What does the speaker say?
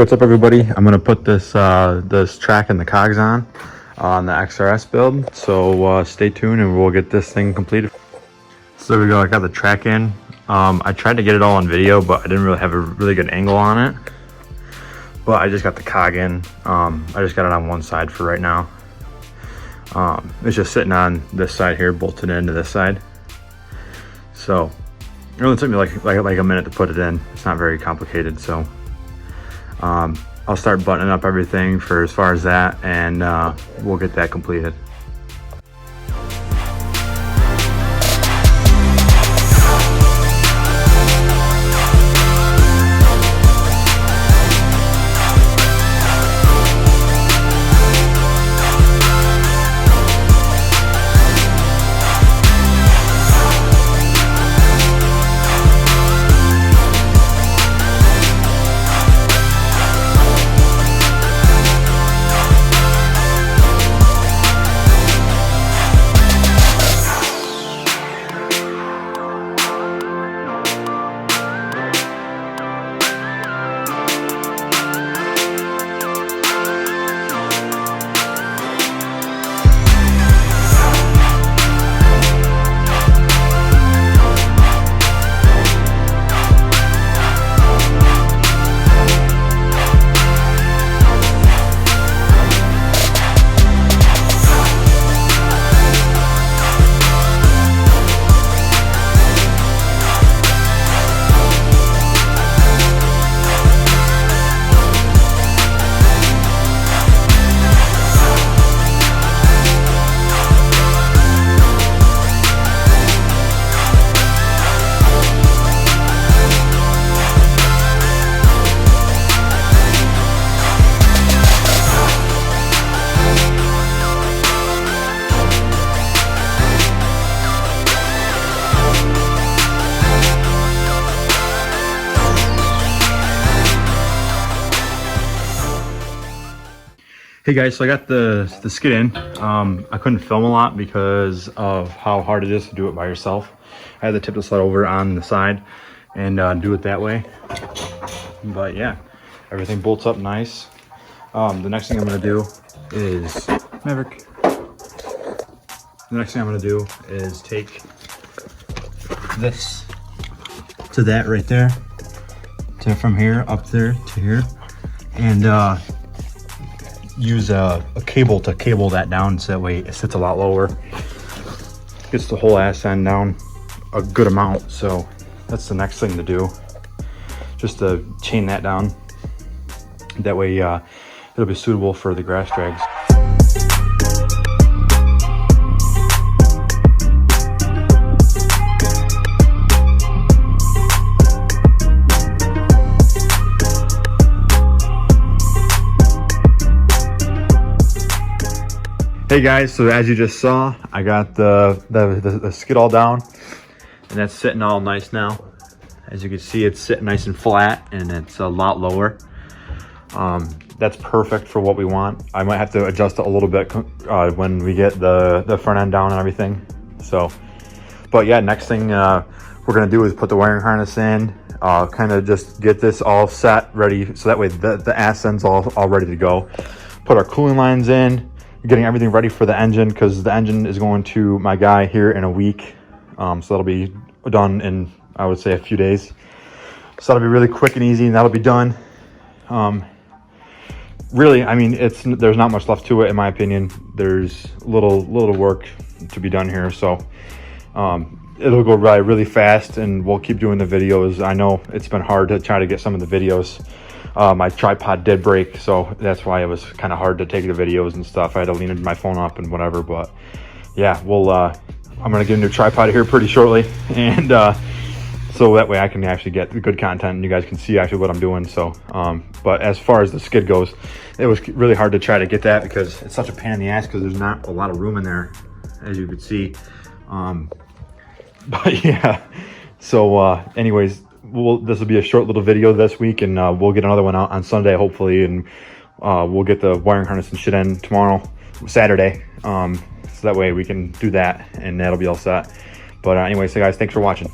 what's up everybody? I'm gonna put this this track and the cogs on the XRS build, so stay tuned and we'll get this thing completed. So there we go, I got the track in. I tried to get it all on video, but I didn't really have a really good angle on it, but I just got the cog in. I just got it on one side for right now. It's just sitting on this side here, bolted into this side. So it only took me like a minute to put it in. It's not very complicated, so I'll start buttoning up everything for as far as that, and we'll get that completed. Hey guys, so I got the skid in. I couldn't film a lot because of how hard it is to do it by yourself. I had to tip the sled over on the side and do it that way. But yeah, everything bolts up nice. The next thing I'm gonna do is Maverick. The next thing I'm gonna do is take this to that right there, to from here up there to here, and use a cable to cable that down so that way it sits a lot lower. Gets the whole ass end down a good amount, so that's the next thing to do. Just to chain that down. That way it'll be suitable for the grass drags. Hey guys, so as you just saw, I got the skid all down, and that's sitting all nice now. As you can see, it's sitting nice and flat, and it's a lot lower. That's perfect for what we want. I might have to adjust it a little bit when we get the front end down and everything. So, but yeah, next thing we're gonna do is put the wiring harness in, kind of just get this all set, ready, so that way the ass end's all ready to go. Put our cooling lines in. Getting everything ready for the engine, because the engine is going to my guy here in a week, so that'll be done in, I would say, a few days. So that'll be really quick and easy, and that'll be done. Really, I mean, there's not much left to it in my opinion. There's little work to be done here, so it'll go by really fast, and we'll keep doing the videos. I know it's been hard to try to get some of the videos. My tripod did break, so that's why it was kind of hard to take the videos and stuff. I had to lean my phone up and whatever, but yeah, I'm gonna get a new tripod here pretty shortly, and so that way I can actually get good content and you guys can see actually what I'm doing. So but as far as the skid goes, it was really hard to try to get that because it's such a pain in the ass, because there's not a lot of room in there, as you can see. But yeah, so anyways, this will be a short little video this week, and we'll get another one out on Sunday hopefully, and we'll get the wiring harness and shit in tomorrow, Saturday, so that way we can do that and that'll be all set. But anyways, so guys, thanks for watching.